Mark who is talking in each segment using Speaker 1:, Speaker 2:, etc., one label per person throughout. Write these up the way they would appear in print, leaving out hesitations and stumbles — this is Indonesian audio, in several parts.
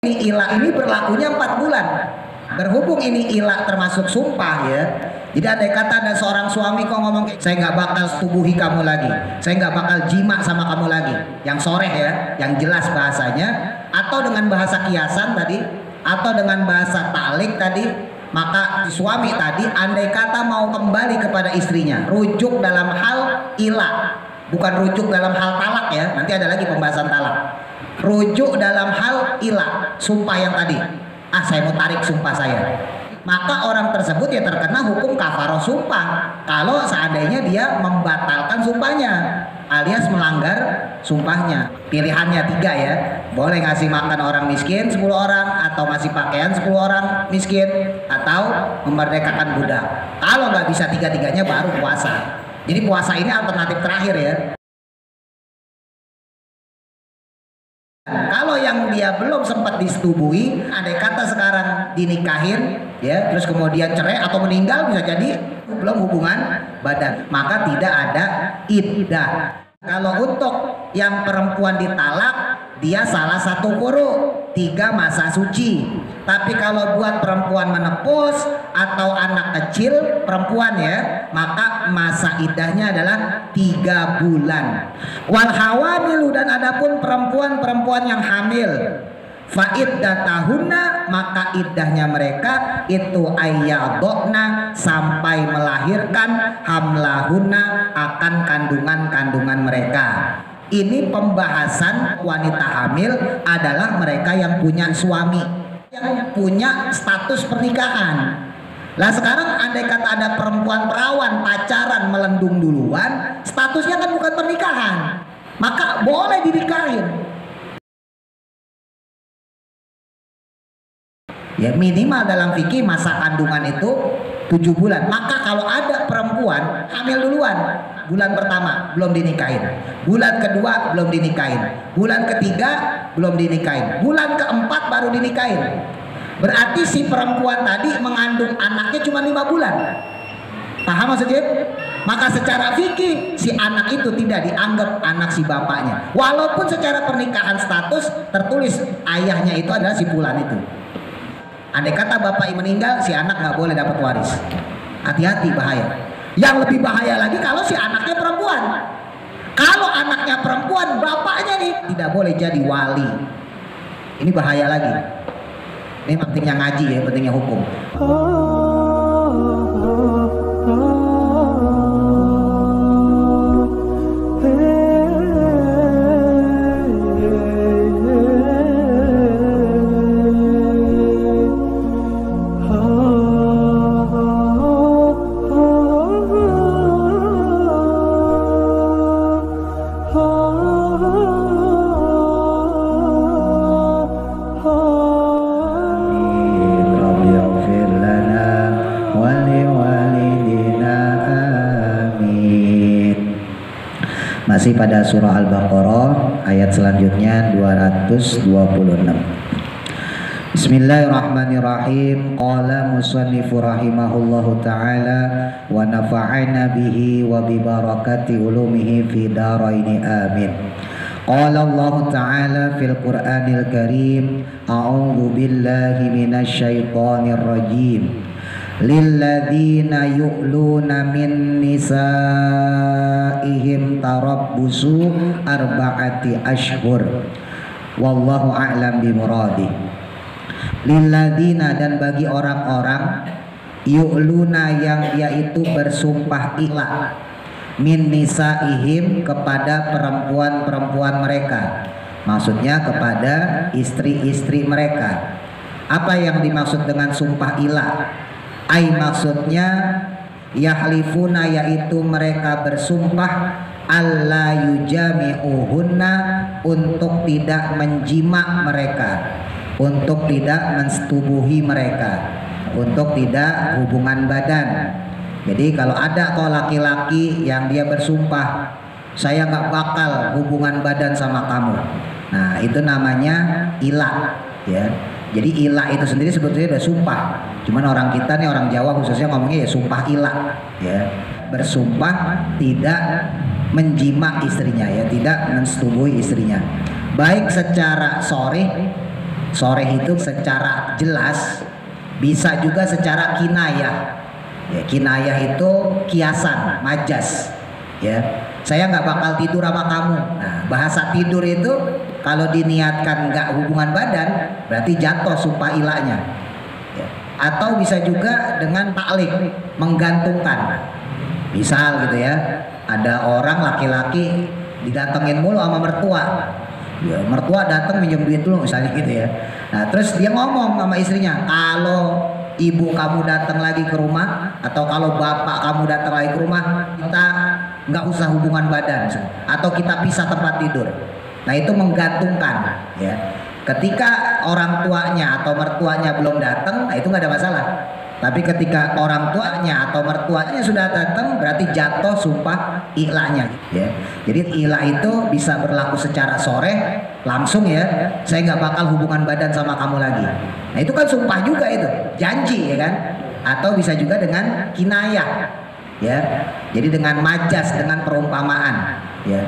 Speaker 1: Ini ilah ini berlakunya 4 bulan. Berhubung ini ilah termasuk sumpah ya. Jadi andai kata ada seorang suami kok ngomong, saya nggak bakal tubuhi kamu lagi, saya nggak bakal jima sama kamu lagi, yang soreh ya, yang jelas bahasanya, atau dengan bahasa kiasan tadi, atau dengan bahasa talik tadi, maka suami tadi andai kata mau kembali kepada istrinya, rujuk dalam hal ilah, bukan rujuk dalam hal talak ya, nanti ada lagi pembahasan talak. Rujuk dalam hal ilah, sumpah yang tadi, saya mau tarik sumpah saya, maka orang tersebut ya terkena hukum kafaroh sumpah kalau seandainya dia membatalkan sumpahnya alias melanggar sumpahnya. Pilihannya 3 ya, boleh ngasih makan orang miskin 10 orang, atau ngasih pakaian 10 orang miskin, atau memerdekakan budak. Kalau nggak bisa 3-tiganya baru puasa. Jadi puasa ini alternatif terakhir ya. Kalau yang dia belum sempat disetubuhi, andai kata sekarang dinikahin ya, terus kemudian cerai atau meninggal, bisa jadi belum hubungan badan, maka tidak ada iddah. Kalau untuk yang perempuan ditalak, dia salah satu quru, 3 masa suci. Tapi kalau buat perempuan menepus atau anak kecil perempuan ya, maka masa iddahnya adalah 3 bulan. Wal hawamilu, dan adapun perempuan-perempuan yang hamil, fa iddatahunna, maka iddahnya mereka itu ayyadna, sampai melahirkan, hamlahunna, akan kandungan-kandungan mereka. Ini pembahasan wanita hamil adalah mereka yang punya suami, yang punya status pernikahan. Lah sekarang andai kata ada perempuan perawan pacaran melendung duluan, statusnya kan bukan pernikahan, maka boleh dinikahin. Ya minimal dalam fikih masa kandungan itu 7 bulan. Maka kalau ada perempuan hamil duluan, bulan pertama belum dinikahin, bulan kedua belum dinikahin, bulan ketiga belum dinikahin, bulan keempat baru dinikahin, berarti si perempuan tadi mengandung anaknya cuma 5 bulan. Paham maksudnya? Maka secara fikih si anak itu tidak dianggap anak si bapaknya, walaupun secara pernikahan status tertulis ayahnya itu adalah si fulan itu. Andai kata bapak meninggal, si anak nggak boleh dapat waris. Hati-hati, bahaya. Yang lebih bahaya lagi kalau si anaknya perempuan. Kalau anaknya perempuan, bapaknya nih tidak boleh jadi wali. Ini bahaya lagi. Ini pentingnya ngaji ya, pentingnya hukum. Masih pada surah Al-Baqarah ayat selanjutnya 226. Bismillahirrahmanirrahim. Qala musannifu rahimahullahu ta'ala wa nafa'ana bihi wa bi barakati ulumihi fi daraini amin. Qala Allah ta'ala fil Qur'anil Karim, a'udzu billahi minasy syaithanir rajim. Lilladzina yu'luna min nisaihim tarabbusu arba'ati ashhur wallahu a'lam bimuradih. Lilladzina, dan bagi orang-orang, yu'luna yang yaitu bersumpah ilah, min nisaihim kepada perempuan-perempuan mereka, maksudnya kepada istri-istri mereka. Apa yang dimaksud dengan sumpah ilah? Ai maksudnya yahlifuna, yaitu mereka bersumpah alla yujami'uhunna, untuk tidak menjima mereka, untuk tidak mensetubuhi mereka, untuk tidak hubungan badan. Jadi kalau ada kok laki-laki yang dia bersumpah, saya nggak bakal hubungan badan sama kamu, nah itu namanya ilah ya. Jadi ilah itu sendiri sebetulnya udah sumpah. Cuman orang kita nih, orang Jawa khususnya ngomongnya ya sumpah ilah ya. Bersumpah tidak menjima istrinya ya, tidak mensetubuhi istrinya. Baik secara sharih, soreh itu secara jelas, bisa juga secara kinayah. Ya, kinayah itu kiasan, majas. Ya, saya nggak bakal tidur sama kamu. Nah, bahasa tidur itu kalau diniatkan nggak hubungan badan, berarti jatuh sumpah ilahnya. Ya. Atau bisa juga dengan taklik, menggantungkan. Misal gitu ya, ada orang laki-laki didatengin mulu sama mertua. Ya, mertua datang minjem duit dulu misalnya gitu ya. Nah, terus dia ngomong sama istrinya, kalau ibu kamu datang lagi ke rumah atau kalau bapak kamu datang lagi ke rumah, kita nggak usah hubungan badan atau kita pisah tempat tidur. Nah, itu menggantungkan ya. Ketika orang tuanya atau mertuanya belum datang, nah itu nggak ada masalah. Tapi ketika orang tuanya atau mertuanya sudah datang, berarti jatuh sumpah ilahnya ya. Jadi ilah itu bisa berlaku secara soreh, langsung ya, saya nggak bakal hubungan badan sama kamu lagi. Nah itu kan sumpah juga, itu janji ya kan. Atau bisa juga dengan kinayah ya, jadi dengan majas, dengan perumpamaan ya.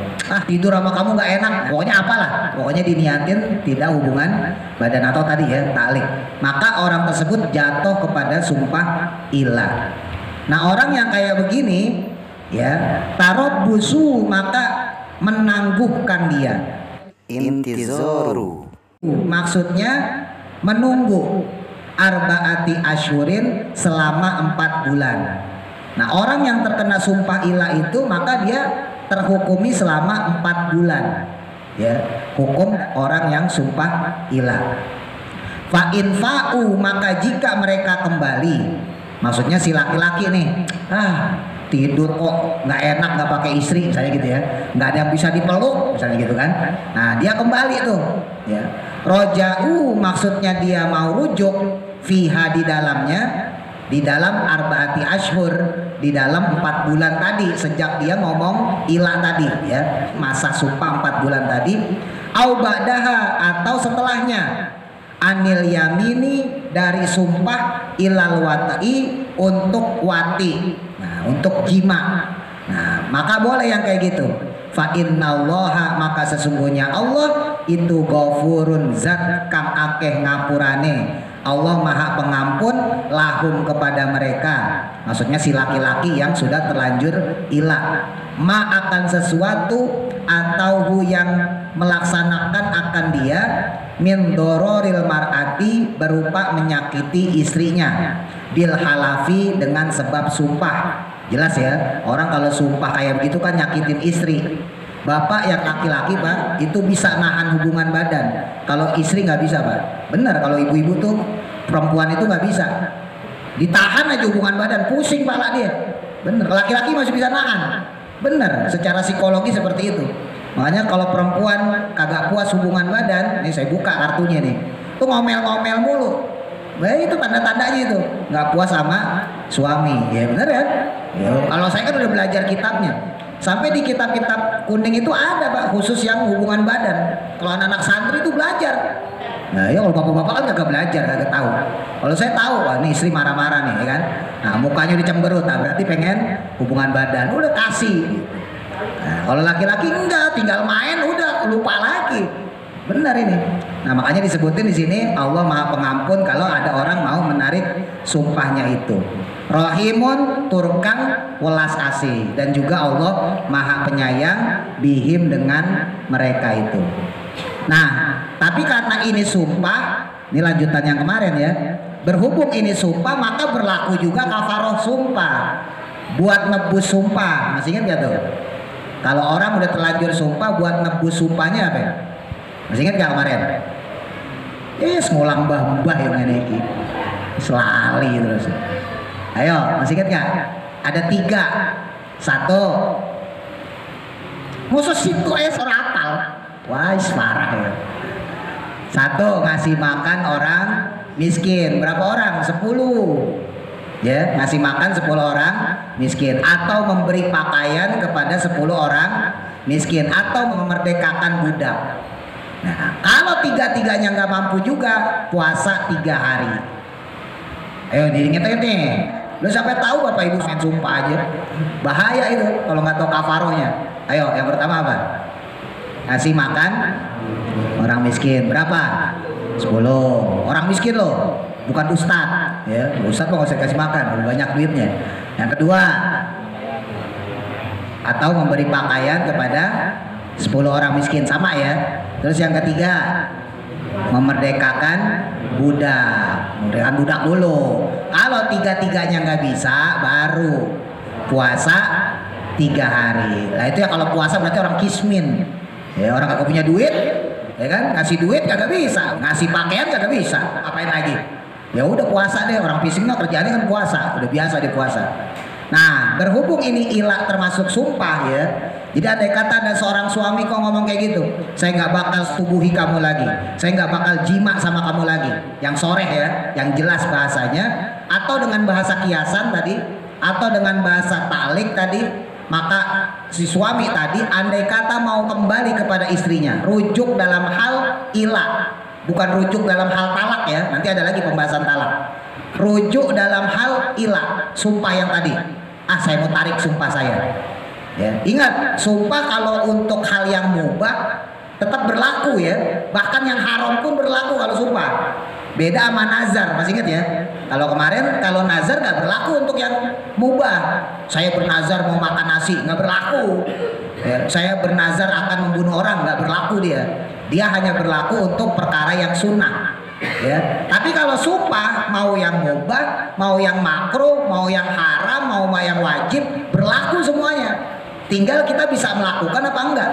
Speaker 1: Tidur sama kamu nggak enak, pokoknya apalah, pokoknya diniatin tidak hubungan badan atau tadi ya taklik, maka orang tersebut jatuh kepada sumpah ilah. Nah orang yang kayak begini ya, tarabbusu, maka menangguhkan dia.
Speaker 2: Intizoru
Speaker 1: Maksudnya menunggu, arbaati asyurin, selama 4 bulan. Nah orang yang terkena sumpah ilah itu maka dia terhukumi selama 4 bulan ya, hukum orang yang sumpah ilah. Fa in fa'u, maka jika mereka kembali, maksudnya si laki-laki nih, tidur kok nggak enak nggak pakai istri misalnya gitu ya, nggak ada yang bisa dipeluk misalnya gitu kan. Nah dia kembali tuh ya, roja'u, maksudnya dia mau rujuk, fiha, di dalamnya, di dalam arbaati ashur, di dalam 4 bulan tadi sejak dia ngomong ilah tadi ya, masa sumpah 4 bulan tadi, au ba'daha, atau setelahnya, anil yamini, dari sumpah, ilal wata'i, untuk wati, nah untuk jima. Nah maka boleh yang kayak gitu. Fa innallaha, maka sesungguhnya Allah itu ghafurun, zat kang akeh ngapurane. Allah maha pengampun, lahum, kepada mereka, maksudnya si laki-laki yang sudah terlanjur ilah, ma akan sesuatu, atau hu yang melaksanakan akan dia, min dororil mar'ati, berupa menyakiti istrinya, bil halafi, dengan sebab sumpah. Jelas ya, orang kalau sumpah kayak begitu kan nyakitin istri. Bapak yang laki-laki Pak itu bisa nahan hubungan badan, kalau istri nggak bisa Pak. Benar, kalau ibu-ibu tuh, perempuan itu nggak bisa, ditahan aja hubungan badan, pusing pala dia. Bener, laki-laki masih bisa nahan. Bener, secara psikologi seperti itu. Makanya kalau perempuan kagak puas hubungan badan, nih saya buka kartunya nih, tuh ngomel-ngomel mulu. Nah itu tanda-tandanya itu nggak puas sama suami, ya bener ya. Kalau saya kan udah belajar kitabnya, sampai di kitab-kitab kuning itu ada Pak khusus yang hubungan badan. Kalau anak-anak santri itu belajar. Nah ya kalau bapak-bapak kan kagak belajar, kagak tahu. Kalau saya tahu, wah ini istri marah-marah nih ya kan. Nah mukanya dicemberut, nah, berarti pengen hubungan badan, udah kasih. Nah, kalau laki-laki enggak, tinggal main udah lupa lagi. Benar ini. Nah makanya disebutin di sini Allah maha pengampun kalau ada orang mau menarik sumpahnya itu. Rahimun, turkang welas asih, dan juga Allah maha penyayang bihim, dengan mereka itu. Nah tapi karena ini sumpah, ini lanjutan yang kemarin ya, berhubung ini sumpah maka berlaku juga kafaroh sumpah buat nebus sumpah. Masih ingat gak tuh? Kalau orang udah terlanjur sumpah, buat nebus sumpahnya apa ya? Masih ingat gak kemarin? Ngulang mbah-mbah yang ini selali terus. Ayo, masih ingat gak? Ada 3. 1, khusus itu sorapal. Wah, parah ya. 1, ngasih makan orang miskin. Berapa orang? 10. Ya, ngasih makan 10 orang miskin, atau memberi pakaian kepada 10 orang miskin, atau memerdekakan budak. Nah, kalau 3-tiganya nggak mampu juga, puasa 3 hari. Ayo diinget-inget nih. Lu sampai tahu Bapak Ibu main sumpah aja. Bahaya itu kalau nggak tahu kafarohnya. Ayo, yang pertama apa? Ngasih makan orang miskin. Berapa? 10 orang miskin loh, bukan ustad ya. Ustad kok nggak usah kasih makan, lebih banyak duitnya. Yang kedua, atau memberi pakaian kepada 10 orang miskin, sama ya. Terus yang ketiga, memerdekakan budak dulu. Kalau tiga-tiganya nggak bisa, baru puasa 3 hari. Nah itu ya, kalau puasa berarti orang kismin ya, orang kagak punya duit ya kan, ngasih duit kagak bisa, ngasih pakaian kagak bisa, apain lagi? Ya udah puasa deh, orang pising mah kerjaannya kan puasa, udah biasa dia puasa. Nah, berhubung ini ilah termasuk sumpah ya, jadi andai kata ada seorang suami kok ngomong kayak gitu, saya nggak bakal tubuhi kamu lagi, saya nggak bakal jima sama kamu lagi, yang soreh ya, yang jelas bahasanya, atau dengan bahasa kiasan tadi, atau dengan bahasa taklik tadi, maka si suami tadi andai kata mau kembali kepada istrinya, rujuk dalam hal ilah, bukan rujuk dalam hal talak ya, nanti ada lagi pembahasan talak. Rujuk dalam hal ilah, sumpah yang tadi, saya mau tarik sumpah saya ya. Ingat, sumpah kalau untuk hal yang mubah tetap berlaku ya, bahkan yang haram pun berlaku kalau sumpah. Beda sama nazar, masih ingat ya? Kalau kemarin, kalau nazar nggak berlaku untuk yang mubah. Saya bernazar mau makan nasi, nggak berlaku ya. Saya bernazar akan membunuh orang, nggak berlaku dia. Dia hanya berlaku untuk perkara yang sunnah ya. Tapi kalau sumpah, mau yang mubah, mau yang makruh, mau yang haram, mau yang wajib, berlaku semuanya. Tinggal kita bisa melakukan apa enggak.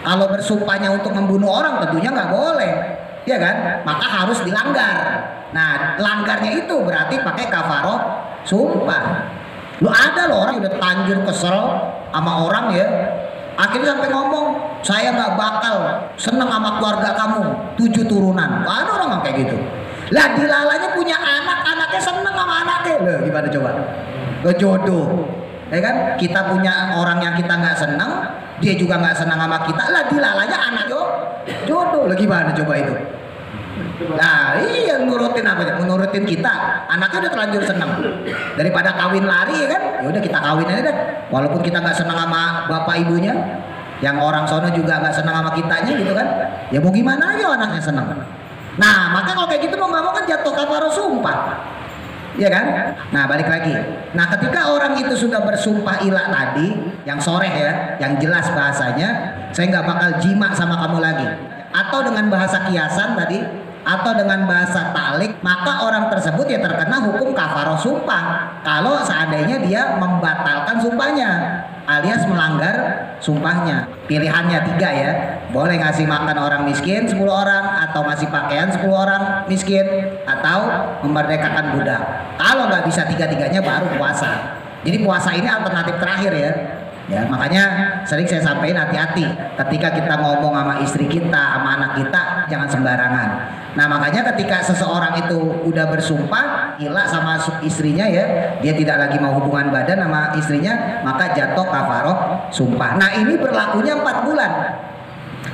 Speaker 1: Kalau bersumpahnya untuk membunuh orang, tentunya nggak boleh ya kan, maka harus dilanggar. Nah, langgarnya itu berarti pakai kafaroh sumpah. Lu ada loh orang udah tanjur kesel sama orang ya, akhirnya sampai ngomong, saya nggak bakal seneng sama keluarga kamu 7 turunan. Ada orang kayak gitu. Lah dilalanya punya anak, anaknya seneng sama anaknya. Loh, gimana coba? Jodoh ya kan, kita punya orang yang kita nggak seneng, dia juga nggak senang sama kita, lah dilalanya anak jodoh. Lah gimana coba itu? Nah iya, nurutin apa ya? Menurutin kita, anaknya udah terlanjur senang, daripada kawin lari ya kan, ya udah kita kawin aja deh, walaupun kita nggak senang sama bapak ibunya, yang orang sono juga nggak senang sama kitanya gitu kan, ya mau gimana aja anaknya senang. Nah maka kalau kayak gitu mau nggak mau kan jatuh kafaroh sumpah ya kan. Nah balik lagi, nah ketika orang itu sudah bersumpah ilah tadi yang soreh ya, yang jelas bahasanya, saya nggak bakal jima sama kamu lagi, atau dengan bahasa kiasan tadi, atau dengan bahasa taklik, maka orang tersebut ya terkena hukum kafaroh sumpah kalau seandainya dia membatalkan sumpahnya alias melanggar sumpahnya. Pilihannya 3 ya, boleh ngasih makan orang miskin 10 orang, atau ngasih pakaian 10 orang miskin, atau memerdekakan budak. Kalau nggak bisa 3-tiganya baru puasa. Jadi puasa ini alternatif terakhir ya. Ya, makanya sering saya sampaikan, hati-hati ketika kita ngomong sama istri kita, sama anak kita, jangan sembarangan. Nah makanya ketika seseorang itu udah bersumpah ilah sama istrinya ya, dia tidak lagi mau hubungan badan sama istrinya, maka jatuh kafaroh sumpah. Nah ini berlakunya 4 bulan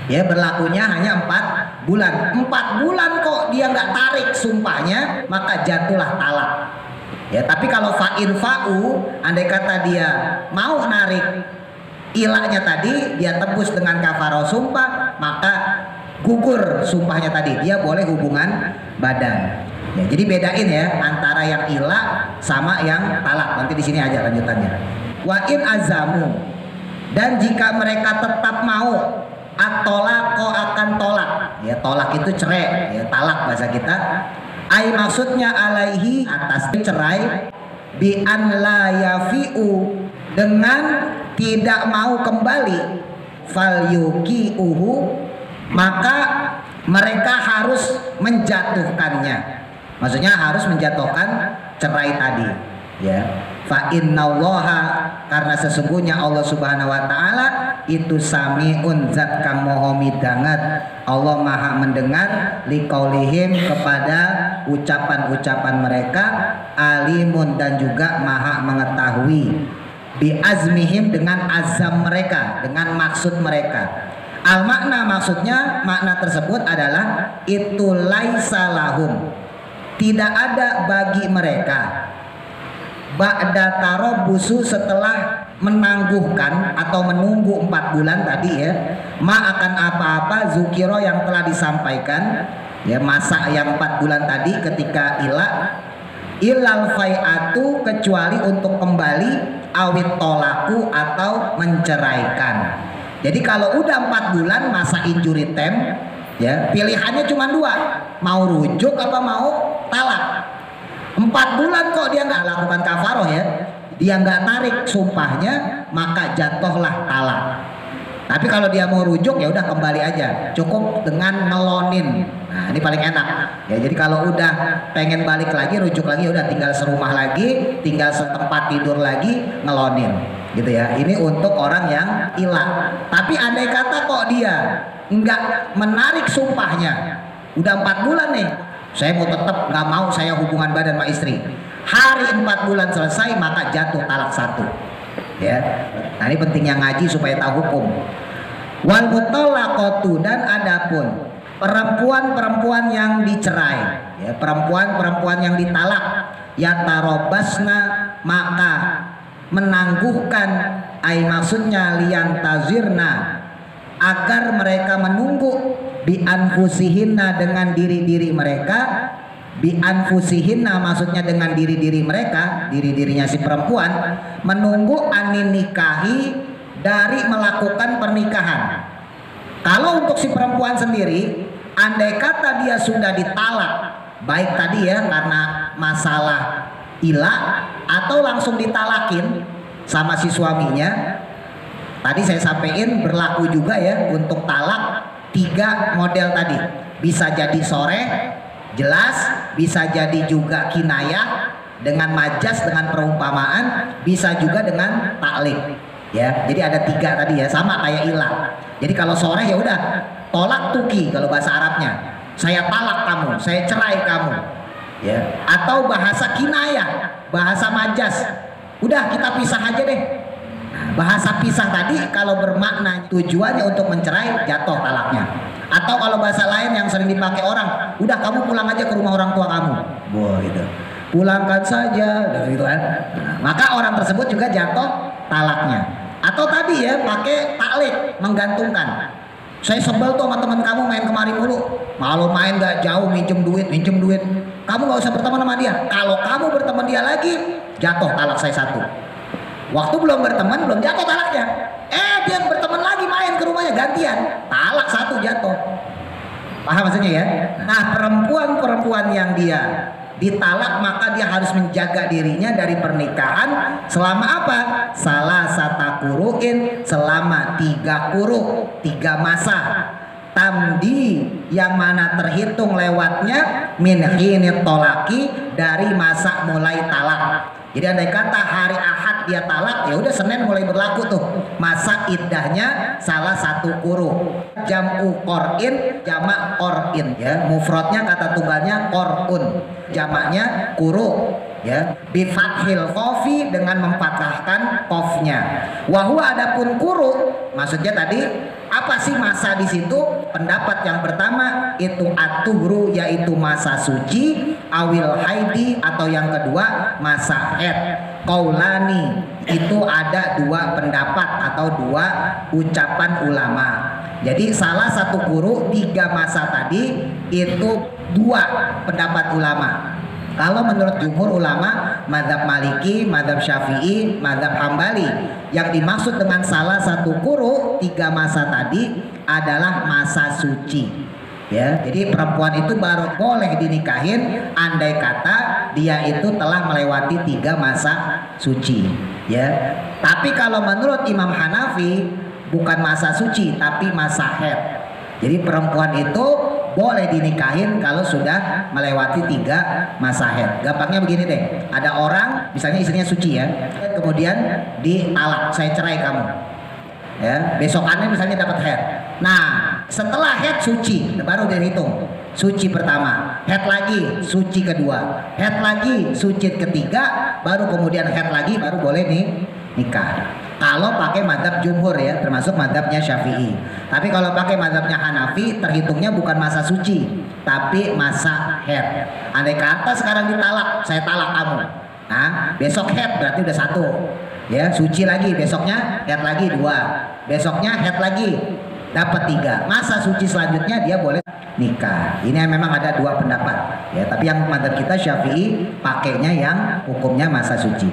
Speaker 1: ya, berlakunya hanya 4 bulan. 4 bulan kok dia nggak tarik sumpahnya, maka jatuhlah talak ya. Tapi kalau fa'in fa'u, andai kata dia mau narik ilahnya tadi, dia tebus dengan kafaroh sumpah, maka gugur sumpahnya tadi, dia boleh hubungan badan ya. Jadi bedain ya antara yang ilah sama yang talak. Nanti di sini aja lanjutannya. Wa in azamu, dan jika mereka tetap mau, atolako akan tolak ya. Tolak itu cerai ya, talak bahasa kita. Ai maksudnya alaihi, atas cerai, bi an la yafi'u, dengan tidak mau kembali, fal yuqi'uhu, maka mereka harus menjatuhkannya. Maksudnya harus menjatuhkan cerai tadi ya. Fa innallaha, karena sesungguhnya Allah Subhanahu wa taala itu samiun, zat kang moho midanget, Allah maha mendengar, liqaulihim, kepada ucapan-ucapan mereka, alimun, dan juga maha mengetahui, bi azmihim, dengan azam mereka, dengan maksud mereka. Al makna, maksudnya makna tersebut adalah itu laisa lahum, tidak ada bagi mereka, ba'da tarabbusu, setelah menangguhkan atau menunggu 4 bulan tadi ya, ma akan apa-apa zukiro yang telah disampaikan, Ya, masa yang 4 bulan tadi ketika ilal fai'atu, kecuali untuk kembali, awit tolaku, atau menceraikan. Jadi kalau udah 4 bulan masa injury time, ya pilihannya cuma 2, mau rujuk apa mau talak. 4 bulan kok dia nggak lakukan kafaroh, ya, dia nggak tarik sumpahnya, maka jatuhlah talak. Tapi kalau dia mau rujuk ya udah kembali aja, cukup dengan ngelonin. Nah, ini paling enak. Ya, jadi kalau udah pengen balik lagi, rujuk lagi, udah tinggal serumah lagi, tinggal setempat tidur lagi, ngelonin. Gitu ya. Ini untuk orang yang ilah. Tapi andai kata kok dia nggak menarik sumpahnya, udah 4 bulan nih, saya mau tetap nggak mau saya hubungan badan sama istri. Hari 4 bulan selesai maka jatuh talak 1. Ya, nah ini pentingnya ngaji supaya tahu hukum. Wal mutallaqatu, dan adapun perempuan-perempuan yang dicerai, ya, perempuan-perempuan yang ditalak, yatarobasna, maka menangguhkan, maksudnya lian tazirna, agar mereka menunggu, bi anfusihinna, dengan diri-diri mereka, bi anfusihinna maksudnya dengan diri-diri mereka, diri-dirinya si perempuan, menunggu anin nikahi, dari melakukan pernikahan. Kalau untuk si perempuan sendiri, andai kata dia sudah ditalak, baik tadi ya karena masalah ilah atau langsung ditalakin sama si suaminya, tadi saya sampaikan berlaku juga ya untuk talak 3 model tadi. Bisa jadi sore jelas, bisa jadi juga kinayah dengan majas, dengan perumpamaan, bisa juga dengan taklik. Ya, jadi ada 3 tadi ya, sama kayak ilah. Jadi kalau sore ya udah tolak tuki kalau bahasa Arabnya, saya talak kamu, saya cerai kamu. Ya, atau bahasa kinayah, bahasa majas, udah kita pisah aja deh. Bahasa pisah tadi kalau bermakna tujuannya untuk mencerai, jatuh talaknya. Atau kalau bahasa lain yang sering dipakai orang, udah kamu pulang aja ke rumah orang tua kamu. Wah, gitu. Pulangkan saja, gitu kan. Nah, maka orang tersebut juga jatuh talaknya. Atau tadi ya pakai taklik, menggantungkan. Saya sebel tuh sama teman kamu main kemari mulu. Malu main gak jauh, minjem duit. Kamu gak usah berteman sama dia. Kalau kamu berteman dia lagi, jatuh talak saya 1. Waktu belum berteman, belum jatuh talaknya. Dia berteman lagi, main ke rumahnya, gantian, talak 1 jatuh. Paham maksudnya ya? Nah, perempuan-perempuan yang dia ditalak, maka dia harus menjaga dirinya dari pernikahan selama apa? Salah sata kuruin, selama 3 kuru, 3 masa. Tamdi, yang mana terhitung lewatnya, min hinit tolaki, dari masa mulai talak. Jadi andai kata hari Ahad dia talak, ya udah Senin mulai berlaku tuh masa iddahnya salah 1 kuru. Jam'u qor'in, jamak qor'in, ya. Mufradnya kata tunggalnya qor'un, jamaknya kuru, ya. Bi fathil qafi, dengan memfathahkan qafnya. Wa huwa, adapun kuru maksudnya tadi apa sih masa di situ? Pendapat yang pertama itu at-tuhru, yaitu masa suci, awil haidi, atau yang kedua masa haid. Qaulani, itu ada 2 pendapat atau 2 ucapan ulama. Jadi salah 1 kuru 3 masa tadi itu 2 pendapat ulama. Kalau menurut jumhur ulama, mazhab Maliki, mazhab Syafi'i, mazhab Hambali, yang dimaksud dengan salah 1 kuru 3 masa tadi adalah masa suci. Ya, jadi perempuan itu baru boleh dinikahin andai kata dia itu telah melewati 3 masa suci. Ya, tapi kalau menurut Imam Hanafi bukan masa suci tapi masa haid. Jadi perempuan itu boleh dinikahin kalau sudah melewati 3 masa haid. Gampangnya begini deh, ada orang misalnya istrinya suci ya, kemudian ditalak, saya cerai kamu. Ya, besokannya misalnya dapat haid. Nah, setelah haid suci baru dihitung. Suci pertama, haid lagi, suci kedua, haid lagi, suci ketiga, baru kemudian haid lagi, baru boleh nih nikah. Kalau pakai mazhab jumhur ya, termasuk mazhabnya Syafi'i. Tapi kalau pakai mazhabnya Hanafi, terhitungnya bukan masa suci, tapi masa haid. Andai kata sekarang ditalak, saya talak kamu. Nah, besok haid berarti udah 1. Ya, suci lagi, besoknya haid lagi 2, besoknya haid lagi dapat 3. Masa suci selanjutnya dia boleh nikah. Ini memang ada dua pendapat ya, tapi yang madzhab kita Syafi'i pakainya yang hukumnya masa suci.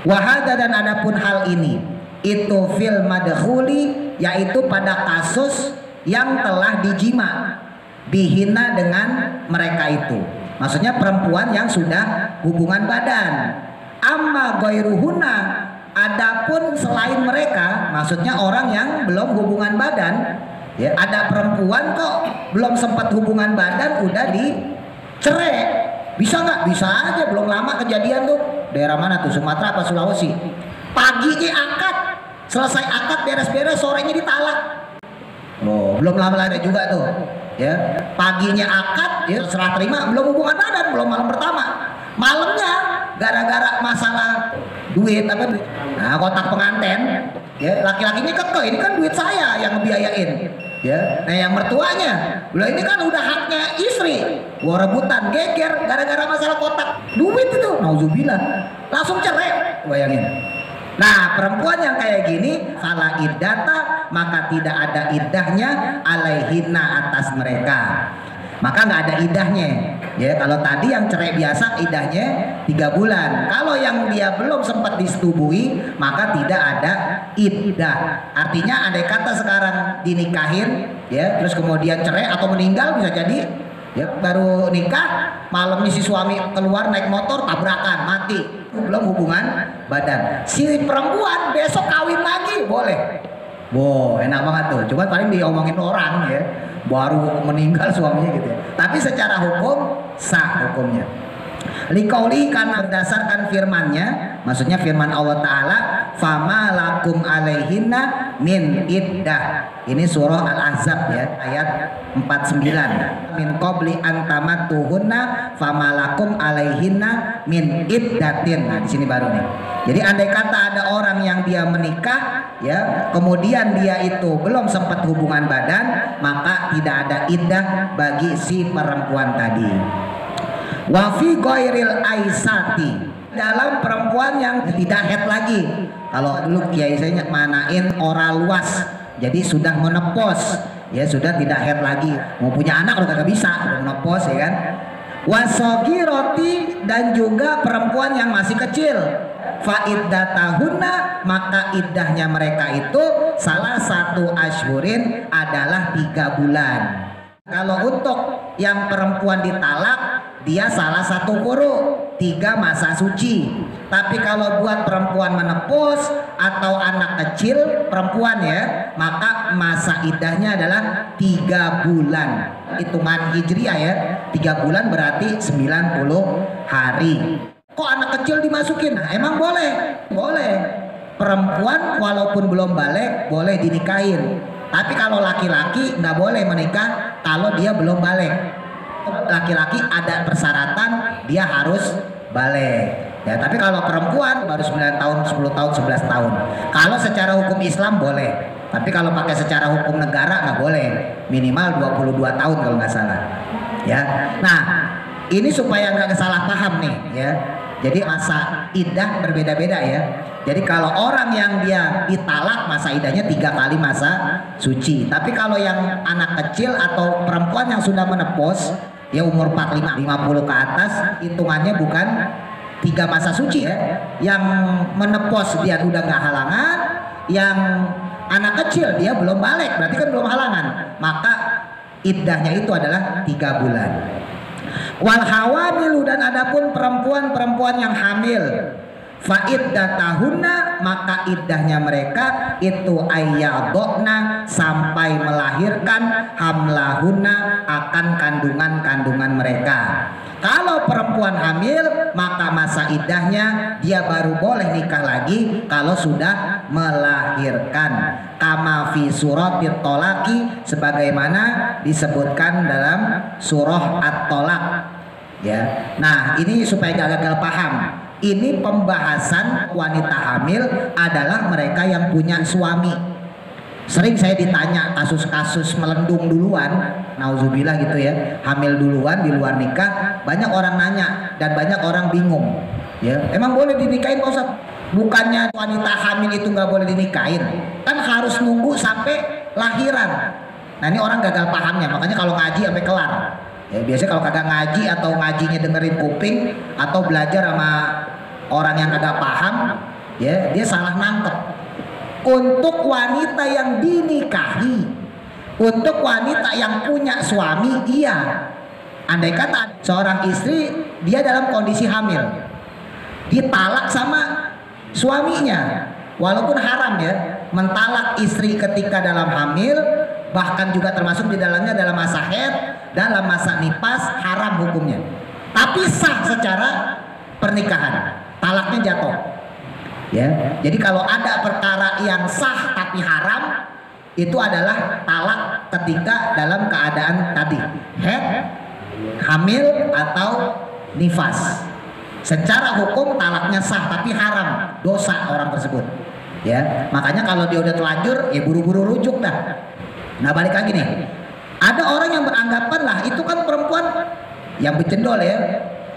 Speaker 1: Wahada, dan adapun hal ini itu fil madkhuli, yaitu pada kasus yang telah dijima bihina dengan mereka itu, maksudnya perempuan yang sudah hubungan badan. Amma ghairuhuna, adapun selain mereka, maksudnya orang yang belum hubungan badan ya, ada perempuan kok belum sempat hubungan badan udah dicerai, bisa nggak? Bisa aja. Belum lama kejadian tuh, daerah mana tuh, Sumatera apa Sulawesi, paginya akad, selesai akad beres-beres, sorenya ditalak. Oh, belum lama ada juga tuh ya, paginya akad ya, serah terima, belum hubungan badan, belum malam pertama, malamnya gara-gara masalah duit apa duit, nah kotak pengantin ya, laki-lakinya kekeh, ini kan duit saya yang ngebiayain ya. Nah yang mertuanya bilang ini kan udah haknya istri, gua rebutan, geger gara-gara masalah kotak duit itu, nauzubillah, langsung cerai, bayangin. Nah perempuan yang kayak gini fala iddata, maka tidak ada iddahnya alaihinna, atas mereka, maka nggak ada iddahnya ya. Kalau tadi yang cerai biasa iddahnya 3 bulan, kalau yang dia belum sempat disetubui maka tidak ada iddah. Artinya andai kata sekarang dinikahin ya, terus kemudian cerai atau meninggal, bisa jadi ya baru nikah malamnya si suami keluar naik motor tabrakan mati, belum hubungan badan. Si perempuan besok kawin lagi boleh. Wow, enak banget tuh. Coba paling diomongin orang ya, baru meninggal suaminya gitu ya. Tapi secara hukum sah hukumnya. Liqauli, karena berdasarkan firman-Nya, maksudnya firman Allah Ta'ala, fama lakum alaihinna min iddah. Ini surah Al-Ahzab ya, ayat 49. Min qabli antamatuhunna fama lakum alaihinna min iddatin. Nah di sini baru nih. Jadi andai kata ada orang yang dia menikah ya, kemudian dia itu belum sempat hubungan badan, maka tidak ada iddah bagi si perempuan tadi. Wa fi ghairil aisati, dalam perempuan yang tidak haid lagi. Kalau dulu kiai saya manain oral luas, jadi sudah menepos ya, sudah tidak haid lagi. Mau punya anak udah kagak bisa, udah menepos ya kan. Wasogiroti, dan juga perempuan yang masih kecil. Fa iddatahunna, maka iddahnya mereka itu salah satu asyhurin adalah 3 bulan. Kalau untuk yang perempuan ditalak, dia salah satu kuruk 3 masa suci. Tapi kalau buat perempuan menepus atau anak kecil perempuan ya, maka masa iddahnya adalah 3 bulan. Hitungan hijriah ya, 3 bulan berarti 90 hari. Kok anak kecil dimasukin? Nah, emang boleh? Boleh. Perempuan walaupun belum balik boleh dinikahin. Tapi kalau laki-laki nggak boleh menikah kalau dia belum balik. Laki-laki ada persyaratan, dia harus balik. Ya, tapi kalau perempuan baru 9 tahun, 10 tahun, 11 tahun. Kalau secara hukum Islam boleh. Tapi kalau pakai secara hukum negara nggak boleh. Minimal 22 tahun kalau nggak salah. Ya. Nah, ini supaya nggak salah paham nih ya. Jadi masa iddah berbeda-beda ya. Jadi kalau orang yang dia ditalak, masa iddahnya 3 kali masa suci. Tapi kalau yang anak kecil atau perempuan yang sudah menepos ya umur 45, 50 ke atas, hitungannya bukan 3 masa suci ya. Yang menepos dia udah nggak halangan, yang anak kecil dia belum balik, berarti kan belum halangan. Maka iddahnya itu adalah 3 bulan. Wal hawamilu, dan adapun perempuan-perempuan yang hamil, fa iddatahunna, maka iddahnya mereka itu ayyadna, sampai melahirkan hamlahunna, akan kandungan-kandungan mereka. Kalau perempuan hamil, maka masa iddahnya dia baru boleh nikah lagi kalau sudah melahirkan. Kama fi suratit tolaki, sebagaimana disebutkan dalam surah At-Tolak. Ya, nah ini supaya gagal paham. Ini pembahasan wanita hamil adalah mereka yang punya suami. Sering saya ditanya kasus-kasus melendung duluan, nauzubillah gitu ya, hamil duluan di luar nikah, banyak orang nanya dan banyak orang bingung. Ya, emang boleh dinikahin Pak Ustaz? Bukannya wanita hamil itu nggak boleh dinikahin? Kan harus nunggu sampai lahiran. Nah ini orang gagal pahamnya, makanya kalau ngaji sampai kelar. Ya, biasanya kalau kagak ngaji atau ngajinya dengerin kuping atau belajar sama orang yang kagak paham, ya dia salah nangkep. Untuk wanita yang dinikahi, untuk wanita yang punya suami, iya. Andai kata seorang istri dia dalam kondisi hamil, ditalak sama suaminya, walaupun haram ya, mentalak istri ketika dalam hamil, bahkan juga termasuk di dalamnya dalam masa haid, dalam masa nifas, haram hukumnya. Tapi sah secara pernikahan, talaknya jatuh. Ya, jadi kalau ada perkara yang sah tapi haram, itu adalah talak ketika dalam keadaan tadi haid, hamil atau nifas. Secara hukum talaknya sah tapi haram, dosa orang tersebut. Ya, makanya kalau dia udah telanjur, ya buru-buru rujuk dah. Nah balik lagi nih, ada orang yang beranggapan lah itu kan perempuan yang becendol ya,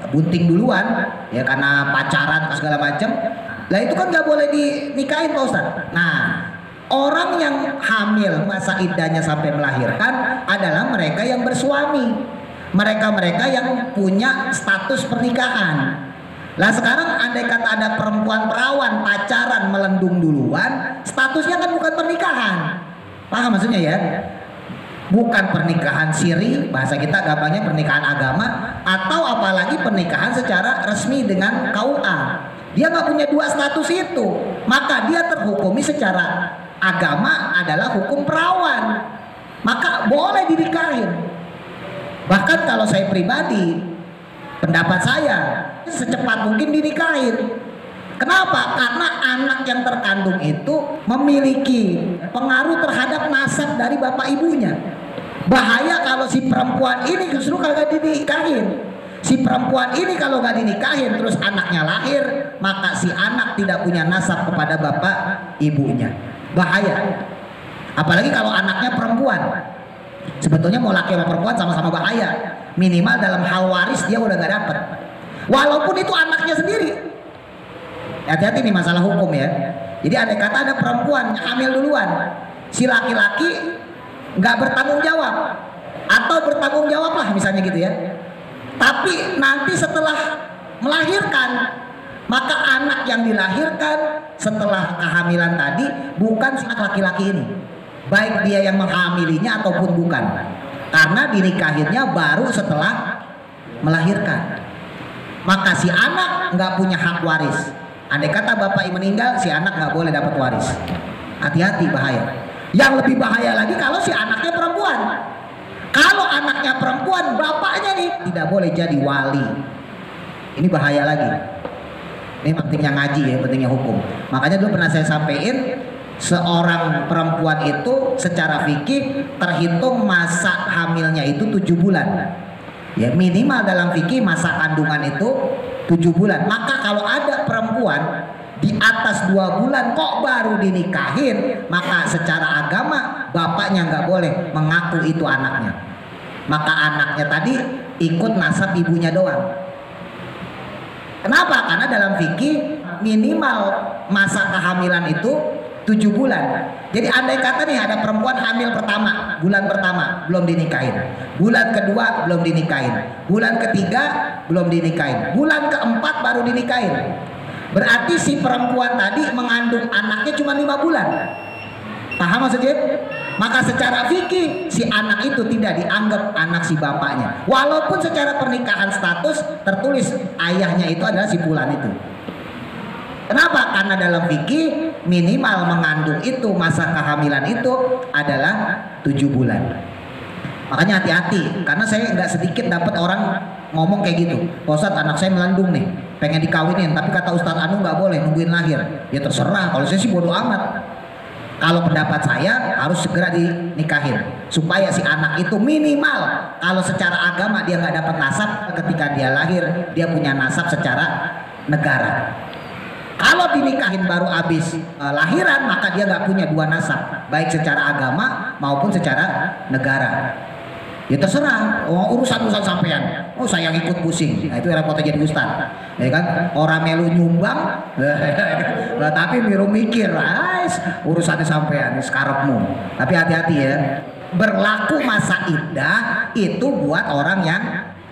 Speaker 1: bunting duluan, ya karena pacaran atau segala macam. Lah itu kan nggak boleh dinikahin Pak Ustaz. Nah orang yang hamil masa iddahnya sampai melahirkan adalah mereka yang bersuami, mereka-mereka yang punya status pernikahan. Lah sekarang andai kata ada perempuan perawan pacaran melendung duluan, statusnya kan bukan pernikahan. Paham maksudnya ya? Bukan pernikahan siri, bahasa kita gampangnya pernikahan agama, atau apalagi pernikahan secara resmi dengan KUA. Dia nggak punya dua status itu, maka dia terhukumi secara agama adalah hukum perawan, maka boleh dinikahin. Bahkan kalau saya pribadi, pendapat saya secepat mungkin dinikahin. Kenapa? Karena anak yang terkandung itu memiliki pengaruh terhadap nasab dari bapak ibunya. Bahaya kalau si perempuan ini justru kagak dinikahin. Si perempuan ini kalau gak dinikahin terus anaknya lahir, maka si anak tidak punya nasab kepada bapak ibunya. Bahaya. Apalagi kalau anaknya perempuan. Sebetulnya mau laki sama perempuan sama-sama bahaya. Minimal dalam hal waris dia udah gak dapet. Walaupun itu anaknya sendiri. Hati-hati nih masalah hukum ya. Jadi andai kata ada perempuan hamil duluan, si laki-laki nggak bertanggung jawab atau bertanggung jawab lah misalnya gitu ya. Tapi nanti setelah melahirkan, maka anak yang dilahirkan setelah kehamilan tadi bukan si laki-laki ini, baik dia yang menghamilinya ataupun bukan, karena dinikahinnya baru setelah melahirkan. Maka si anak nggak punya hak waris. Andai kata bapak meninggal, si anak nggak boleh dapat waris. Hati-hati, bahaya. Yang lebih bahaya lagi kalau si anaknya perempuan. Kalau anaknya perempuan, bapaknya nih tidak boleh jadi wali. Ini bahaya lagi. Ini pentingnya ngaji ya, pentingnya hukum. Makanya dulu pernah saya sampaikan, seorang perempuan itu secara fikih terhitung masa hamilnya itu 7 bulan. Ya minimal dalam fikih masa kandungan itu 7 bulan. Maka kalau ada perempuan di atas 2 bulan kok baru dinikahin, maka secara agama bapaknya nggak boleh mengaku itu anaknya. Maka anaknya tadi ikut nasab ibunya doang. Kenapa? Karena dalam fikih minimal masa kehamilan itu 7 bulan. Jadi andai kata nih ada perempuan hamil pertama, bulan pertama belum dinikahin, bulan kedua belum dinikahin, bulan ketiga belum dinikahin, bulan keempat baru dinikahin. Berarti si perempuan tadi mengandung anaknya cuma 5 bulan. Paham maksudnya? Maka secara fikih si anak itu tidak dianggap anak si bapaknya. Walaupun secara pernikahan status tertulis ayahnya itu adalah si fulan itu. Kenapa? Karena dalam fikih minimal mengandung itu masa kehamilan itu adalah 7 bulan. Makanya hati-hati, karena saya nggak sedikit dapat orang ngomong kayak gitu. Ustaz, anak saya melendung nih, pengen dikawinin, tapi kata Ustaz Anu nggak boleh nungguin lahir. Ya terserah, kalau saya sih bodoh amat. Kalau pendapat saya harus segera dinikahin supaya si anak itu minimal kalau secara agama dia nggak dapat nasab, ketika dia lahir dia punya nasab secara negara. Kalau dinikahin baru habis lahiran, maka dia nggak punya 2 nasab, baik secara agama maupun secara negara. Ya terserah, urusan-urusan sampean. Oh saya yang ikut pusing. Nah itu repotnya jadi ustaz. Ya kan, orang melu nyumbang, tapi miru mikir, urusannya sampean, sekarepmu. Tapi hati-hati ya. berlaku masa iddah itu buat orang yang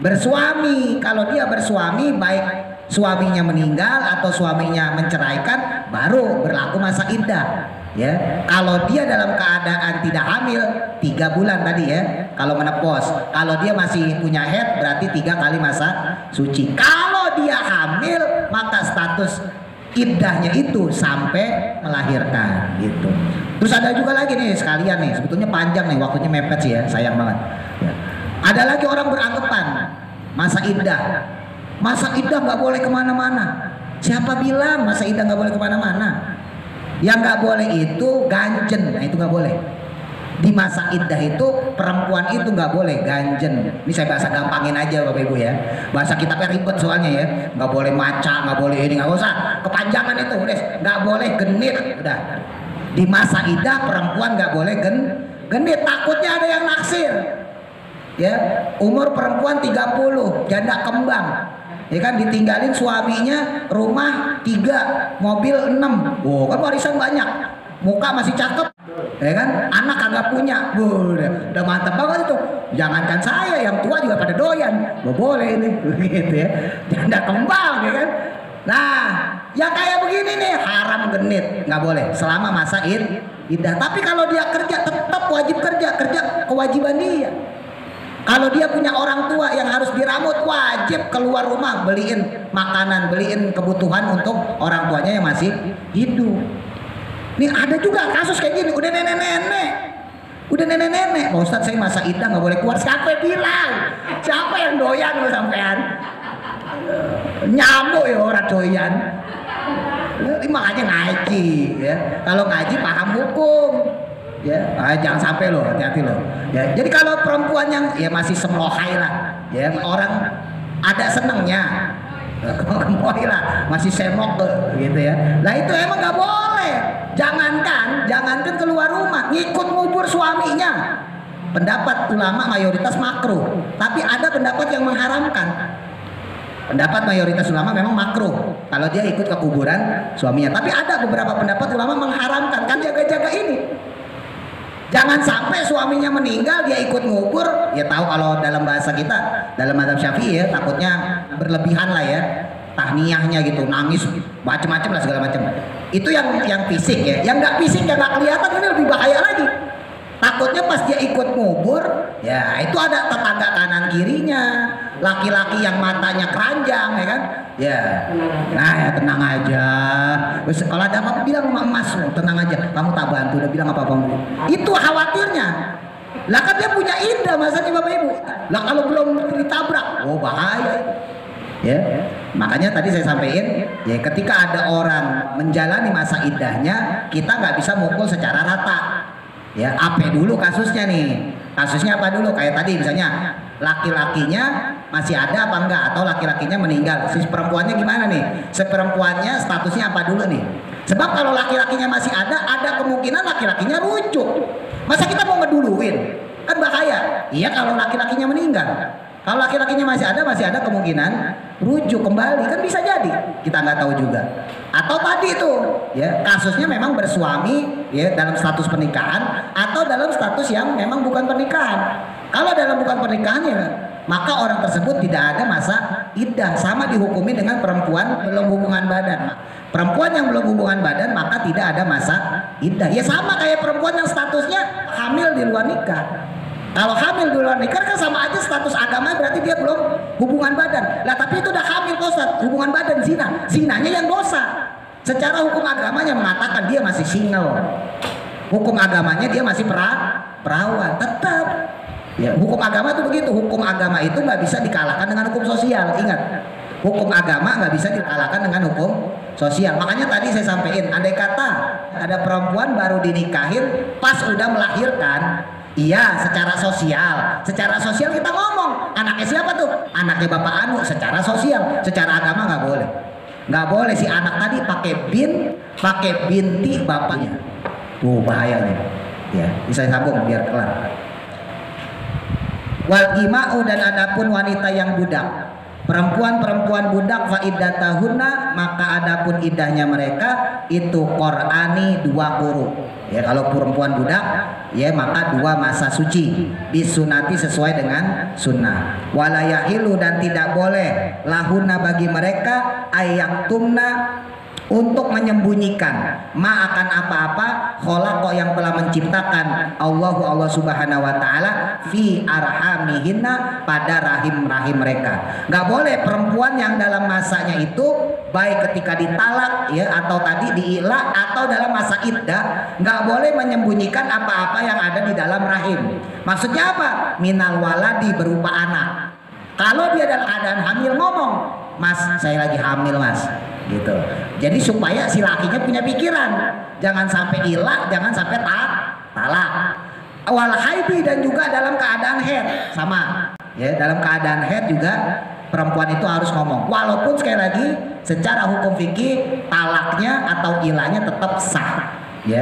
Speaker 1: bersuami. Kalau dia bersuami, baik suaminya meninggal atau suaminya menceraikan, baru berlaku masa iddah. Ya, kalau dia dalam keadaan tidak hamil 3 bulan tadi ya, kalau menepos. Kalau dia masih punya haid berarti 3 kali masa suci. Kalau dia hamil maka status iddahnya itu sampai melahirkan gitu. Terus ada juga lagi nih sekalian nih, sebetulnya panjang nih, waktunya mepet sih ya, sayang banget ya. Ada lagi orang beranggapan masa iddah nggak boleh kemana-mana. Siapa bilang masa iddah nggak boleh kemana-mana? Yang nggak boleh itu ganjen, nah itu nggak boleh. Di masa iddah itu perempuan itu nggak boleh ganjen. Ini saya bahasa gampangin aja Bapak Ibu ya. Bahasa kitabnya ribet soalnya ya. Nggak boleh maca, nggak boleh ini, nggak usah. Kepanjangan itu, udah. Nggak boleh genit, udah. Di masa iddah perempuan nggak boleh genit. Takutnya ada yang naksir. Ya, umur perempuan 30, janda kembang. Ya kan, ditinggalin suaminya rumah 3, mobil 6. Wow, kan warisan banyak. Muka masih cakep, ya kan? Anak kagak punya. Udah mantap banget itu. Jangankan saya, yang tua juga pada doyan. Boleh ini, gitu ya. Janda kembang, ya kan? Nah, yang kayak begini nih haram genit, nggak boleh selama masa iddah. Tapi kalau dia kerja tetap wajib kerja kewajiban dia. Kalau dia punya orang tua yang harus diramut, wajib keluar rumah beliin makanan, beliin kebutuhan untuk orang tuanya yang masih hidup. Nih ada juga kasus kayak gini, udah nenek-nenek. Pak Ustadz, saya masa iddah nggak boleh keluar. Siapa yang bilang? Siapa yang doyan lo sampean? Nyamuk ya orang doyan. Makanya ngaji ya. Kalau ngaji paham hukum. Ya, jangan sampai loh, hati-hati loh. Ya, jadi kalau perempuan yang ya masih semohai lah, ya orang ada senengnya, gemoy lah, masih semok gitu ya. Nah itu emang nggak boleh. Jangankan keluar rumah, ngikut ngubur suaminya. Pendapat ulama mayoritas makruh, tapi ada pendapat yang mengharamkan. Pendapat mayoritas ulama memang makruh kalau dia ikut ke kuburan suaminya. Tapi ada beberapa pendapat ulama mengharamkan, kan jaga-jaga ini. Jangan sampai suaminya meninggal dia ikut ngubur. Ya tahu kalau dalam bahasa kita, dalam mazhab Syafi'i ya, takutnya berlebihan lah ya. Tahniyahnya gitu, nangis macam-macam lah segala macam. Itu yang fisik ya. Yang nggak fisik, yang nggak kelihatan, ini lebih bahaya lagi. Takutnya pas dia ikut ngubur, ya itu ada tetangga kanan kirinya, laki-laki yang matanya keranjang, ya kan? Ya, nah ya tenang aja. Kalau ada apa-apa bilang sama emas, tenang aja. Kamu tak bantu, udah bilang apa-apa. Itu khawatirnya. Lah kan dia punya iddah masanya Bapak Ibu. Lah kalau belum ditabrak, oh bahaya. Ya, makanya tadi saya sampaikan, ya ketika ada orang menjalani masa iddahnya, kita nggak bisa mukul secara rata. Ya, apa dulu kasusnya nih? Kasusnya apa dulu? Kayak tadi misalnya laki-lakinya masih ada apa enggak, atau laki-lakinya meninggal. Si perempuannya gimana nih? Si perempuannya statusnya apa dulu nih? Sebab kalau laki-lakinya masih ada kemungkinan laki-lakinya rujuk. Masa kita mau ngeduluin? Kan bahaya. Iya kalau laki-lakinya meninggal. Kalau laki-lakinya masih ada kemungkinan rujuk kembali, kan bisa jadi, kita nggak tahu juga. Atau tadi itu, ya kasusnya memang bersuami, ya dalam status pernikahan, atau dalam status yang memang bukan pernikahan. Kalau dalam bukan pernikahan ya, maka orang tersebut tidak ada masa iddah, sama dihukumi dengan perempuan belum hubungan badan. Perempuan yang belum hubungan badan maka tidak ada masa iddah. Ya sama kayak perempuan yang statusnya hamil di luar nikah. Kalau hamil di luar nikah kan sama aja status agama, berarti dia belum hubungan badan. Lah tapi itu udah hamil Ustaz, hubungan badan zina. Zinanya yang dosa. Secara hukum agamanya mengatakan dia masih single. Hukum agamanya dia masih perawan. Tetap. Ya, hukum agama itu begitu. Hukum agama itu nggak bisa dikalahkan dengan hukum sosial. Ingat, hukum agama nggak bisa dikalahkan dengan hukum sosial. Makanya tadi saya sampaikan, andai kata ada perempuan baru dinikahin, pas udah melahirkan. Iya, secara sosial kita ngomong anaknya siapa tuh? Anaknya Bapak Anu. Secara sosial, secara agama nggak boleh si anak tadi pakai binti bapaknya. Tuh bahayanya. Ya, bisa sambung biar kelar. Wal ima'u, dan adapun wanita yang budak. Perempuan-perempuan budak faidatahunna, maka adapun idahnya mereka itu Qur'ani 2 quru. Ya, kalau perempuan budak ya maka 2 masa suci bisunati sesuai dengan sunnah. Wala yahilu, dan tidak boleh lahuna bagi mereka ayaktumna untuk menyembunyikan ma akan apa-apa khalaqa yang telah menciptakan Allah Subhanahu wa taala fi arhamihinna, pada rahim-rahim mereka. Nggak boleh perempuan yang dalam masanya itu baik ketika ditalak ya atau tadi diilah atau dalam masa iddah, nggak boleh menyembunyikan apa-apa yang ada di dalam rahim. Maksudnya apa? Minal waladi, berupa anak. Kalau dia dalam keadaan hamil ngomong, "Mas, saya lagi hamil, Mas." Gitu. Jadi supaya si lakinya punya pikiran, jangan sampai ilah, jangan sampai talak. Wal haidi, dan juga dalam keadaan haid sama. Ya, dalam keadaan haid juga perempuan itu harus ngomong. Walaupun sekali lagi secara hukum fikih talaknya atau ilahnya tetap sah. Ya,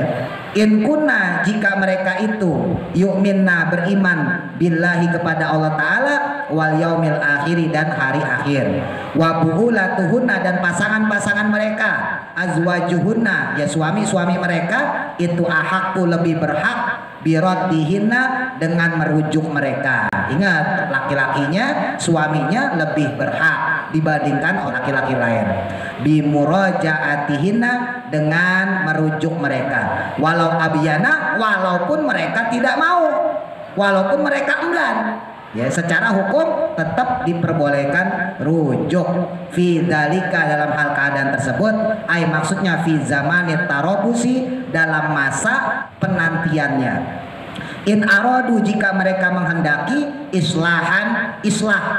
Speaker 1: in kunna, jika mereka itu yu'minna, beriman billahi, kepada Allah Ta'ala, wal yaumil akhiri, dan hari akhir, wa bu'ulatuhunna, dan pasangan-pasangan mereka, azwajuhunna, ya suami-suami mereka itu ahakku, lebih berhak, biraddihinna, dengan merujuk mereka. Ingat, laki-lakinya, suaminya lebih berhak dibandingkan laki-laki lain. Bimurajaatihinna, dengan merujuk mereka. Walau abiyana, walaupun mereka tidak mau, walaupun mereka enggan. Ya, secara hukum tetap diperbolehkan rujuk. Fi dzalika, dalam hal keadaan tersebut, ai maksudnya fi zamanit tarobusi, dalam masa penantiannya. In aradu, jika mereka menghendaki islah,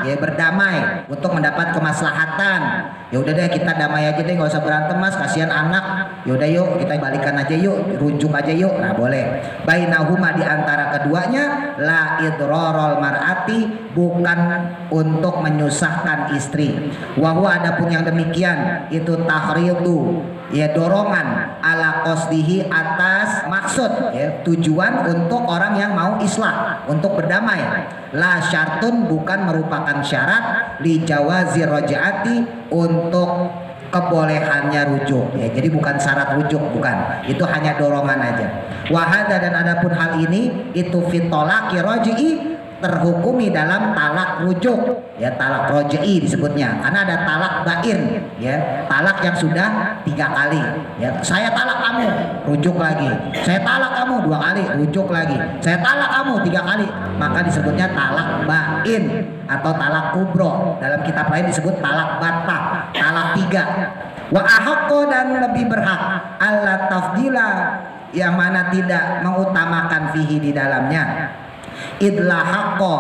Speaker 1: ya berdamai untuk mendapat kemaslahatan. Ya udah deh, kita damai aja deh, nggak usah berantem, Mas, kasihan anak. Ya udah yuk, kita balikan aja yuk, rujuk aja yuk. Nah, boleh. Bainahuma, di antara keduanya, la idrorol mar'ati, bukan untuk menyusahkan istri. Wahwa, adapun yang demikian itu tahridu, ya dorongan, ala qasdihi, atas maksud, ya tujuan untuk orang yang mau islah, untuk berdamai. La syartun, bukan merupakan syarat, li jawazi rojaati, untuk kebolehannya rujuk. Ya, jadi bukan syarat rujuk, bukan. Itu hanya dorongan aja. Wahada, dan adapun hal ini itu fitolaki roji'i, terhukumi dalam talak rujuk, ya talak roji'i disebutnya, karena ada talak bain, ya talak yang sudah 3 kali. Ya, saya talak kamu, rujuk lagi. Saya talak kamu 2 kali, rujuk lagi. Saya talak kamu 3 kali, maka disebutnya talak bain atau talak kubro. Dalam kitab lain disebut talak batah, talak 3. Wa ahaqqa, dan lebih berhak, alla tafdila, yang mana tidak mengutamakan fihi, di dalamnya, idlahaqqa,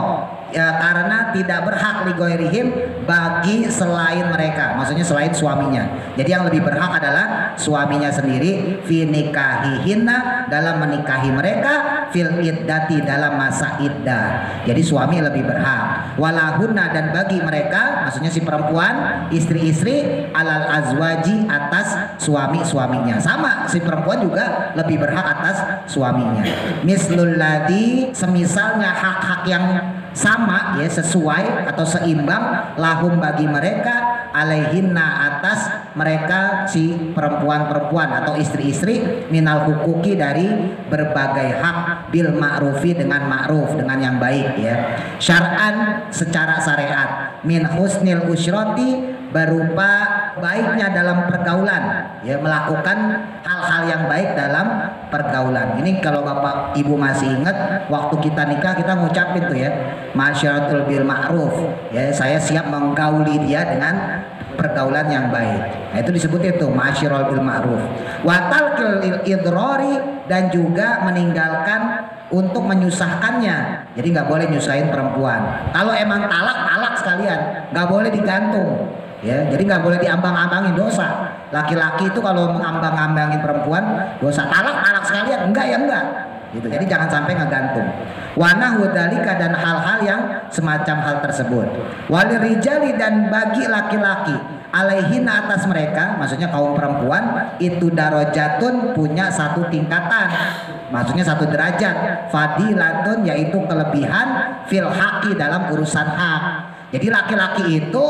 Speaker 1: ya karena tidak berhak ligoirihim, bagi selain mereka, maksudnya selain suaminya. Jadi yang lebih berhak adalah suaminya sendiri, fi nikahihinna, dalam menikahi mereka, fil iddati, dalam masa iddah. Jadi suami lebih berhak. Walahunna, dan bagi mereka, maksudnya si perempuan, istri-istri, alal azwaji, atas suami-suaminya. Sama, si perempuan juga lebih berhak atas suaminya. Mislul ladzi, semisalnya hak-hak yang sama, ya sesuai atau seimbang, lahum, bagi mereka, alaihinna, atas mereka si perempuan-perempuan atau istri-istri, minal hukuki, dari berbagai hak, bil ma'rufi, dengan ma'ruf, dengan yang baik, ya syar'an, secara syariat, min husnil usyrati, berupa baiknya dalam pergaulan, ya melakukan hal-hal yang baik dalam pergaulan. Ini kalau Bapak Ibu masih ingat, waktu kita nikah kita ngucapin tuh ya, masyaratul bil ma'ruf, ya saya siap menggauli dia dengan pergaulan yang baik. Nah, itu disebut itu masyaratul bil ma'ruf. Wa talqil idrari, dan juga meninggalkan untuk menyusahkannya. Jadi nggak boleh nyusahin perempuan. Kalau emang talak sekalian, nggak boleh digantung. Ya, jadi nggak boleh diambang-ambangin, dosa. Laki-laki itu kalau mengambang-ambangin perempuan dosa. Talak sekalian, enggak ya enggak. Gitu. Jadi jangan sampai ngegantung. Wana hudalika, dan hal-hal yang semacam hal tersebut. Walirijali, dan bagi laki-laki, alaihina, atas mereka, maksudnya kaum perempuan, itu darajatun, punya satu tingkatan, maksudnya satu derajat, fadilatun, yaitu kelebihan, fil haqi, dalam urusan hak. Jadi laki-laki itu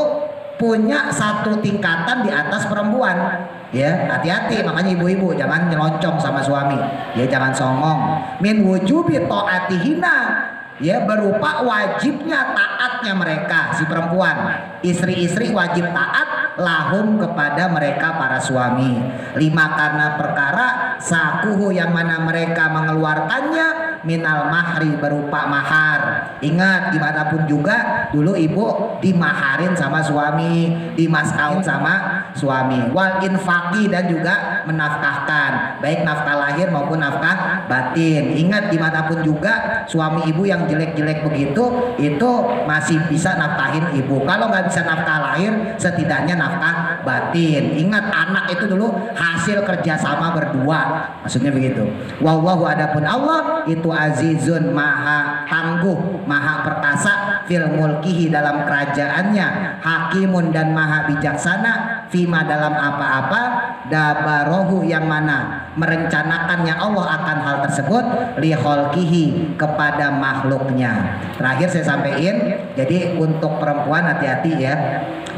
Speaker 1: punya satu tingkatan di atas perempuan. Ya, hati-hati, makanya ibu-ibu jangan nyelonconc sama suami. Ya, jangan songong. Min wujubi taatihina, ya, berupa wajibnya taatnya mereka si perempuan. Istri-istri wajib taat lahum kepada mereka para suami. 5, karena perkara sakuhu yang mana mereka mengeluarkannya minal mahri berupa mahar. Ingat, dimanapun juga dulu ibu dimaharin sama suami, dimaskawin sama suami. Wal infaki, dan juga menafkahkan, baik nafkah lahir maupun nafkah batin. Ingat, dimanapun juga suami ibu yang jelek-jelek begitu itu masih bisa nafkahin ibu. Kalau nggak bisa nafkah lahir, setidaknya nafkah batin. Ingat, anak itu dulu hasil kerjasama berdua, maksudnya begitu. Wallahu, adapun Allah itu azizun, maha tangguh, maha perkasa, fil mulkihi, dalam kerajaannya, hakimun, dan maha bijaksana, fima, dalam apa-apa, dabarohu, yang mana merencanakannya Allah akan hal tersebut, li kholqihi, kepada makhluknya. Terakhir saya sampaikan, jadi untuk perempuan hati-hati ya,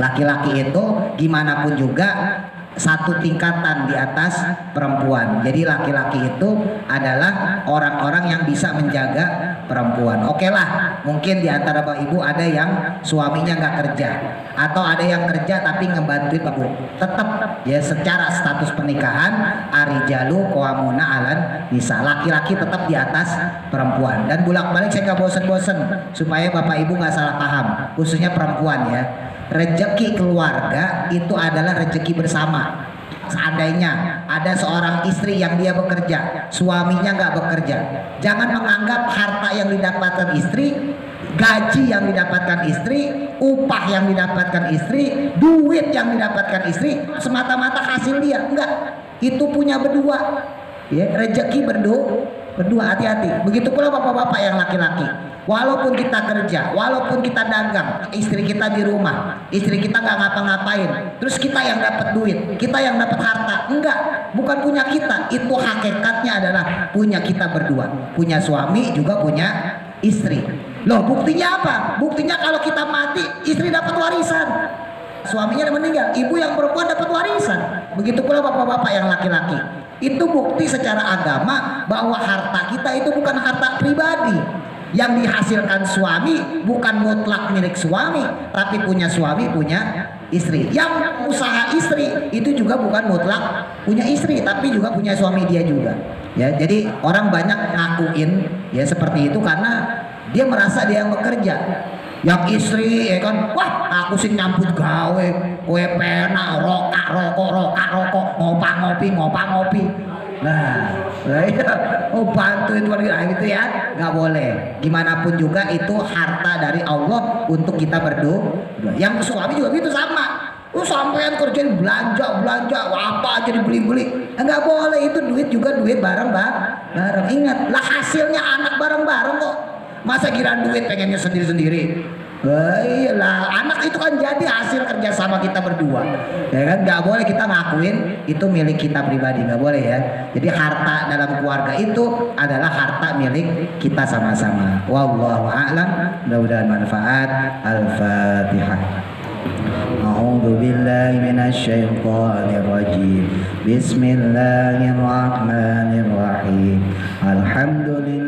Speaker 1: laki-laki itu gimana pun juga satu tingkatan di atas perempuan. Jadi laki-laki itu adalah orang-orang yang bisa menjaga perempuan. Oke lah, mungkin di antara bapak ibu ada yang suaminya nggak kerja, atau ada yang kerja tapi ngebantuin bapak ibu. Tetap ya, secara status pernikahan arijalu qawwamuna 'alan nisa, laki-laki tetap di atas perempuan. Dan bolak-balik saya nggak bosen-bosen supaya bapak ibu nggak salah paham, khususnya perempuan ya. Rezeki keluarga itu adalah rezeki bersama. Seandainya ada seorang istri yang dia bekerja, suaminya nggak bekerja, jangan menganggap harta yang didapatkan istri, gaji yang didapatkan istri, upah yang didapatkan istri, duit yang didapatkan istri semata-mata hasil dia. Enggak, itu punya berdua ya, rezeki berdua. Hati-hati. Begitu pula bapak-bapak yang laki-laki, walaupun kita kerja, walaupun kita dagang, istri kita di rumah, istri kita nggak ngapa-ngapain, terus kita yang dapat duit, kita yang dapat harta. Enggak, bukan punya kita. Itu hakikatnya adalah punya kita berdua, punya suami juga punya istri. Loh, buktinya apa? Buktinya kalau kita mati, istri dapat warisan, suaminya udah meninggal, ibu yang perempuan dapat warisan. Begitu pula bapak-bapak yang laki-laki. Itu bukti secara agama bahwa harta kita itu bukan harta pribadi. Yang dihasilkan suami bukan mutlak milik suami, tapi punya suami, punya istri. Yang usaha istri itu juga bukan mutlak punya istri, tapi juga punya suami dia juga. Ya, jadi orang banyak ngakuin ya seperti itu karena dia merasa dia yang bekerja. Yang istri ya kan, wah aku sih nyambut gawe, kowe pena rokok, ngopi. Nah, bantuin wanita gitu ya, nggak boleh. Gimana pun juga itu harta dari Allah untuk kita berdua. Yang suami juga gitu sama. Sampean kerjain belanja apa aja dibeli, nggak boleh. Itu duit juga duit bareng. Ingat lah, hasilnya anak bareng kok. Masa kira duit pengennya sendiri-sendiri? Iyalah, anak itu kan jadi hasil kerjasama kita berdua, ya kan? Nggak boleh kita ngakuin itu milik kita pribadi, nggak boleh ya. Jadi harta dalam keluarga itu adalah harta milik kita sama-sama. Wallahu a'lam. Mudah-mudahan manfaat. Al-Fatihah. A'udzu billahi minasy syaithanir rajim. Bismillahirrahmanirrahim. Alhamdulillah.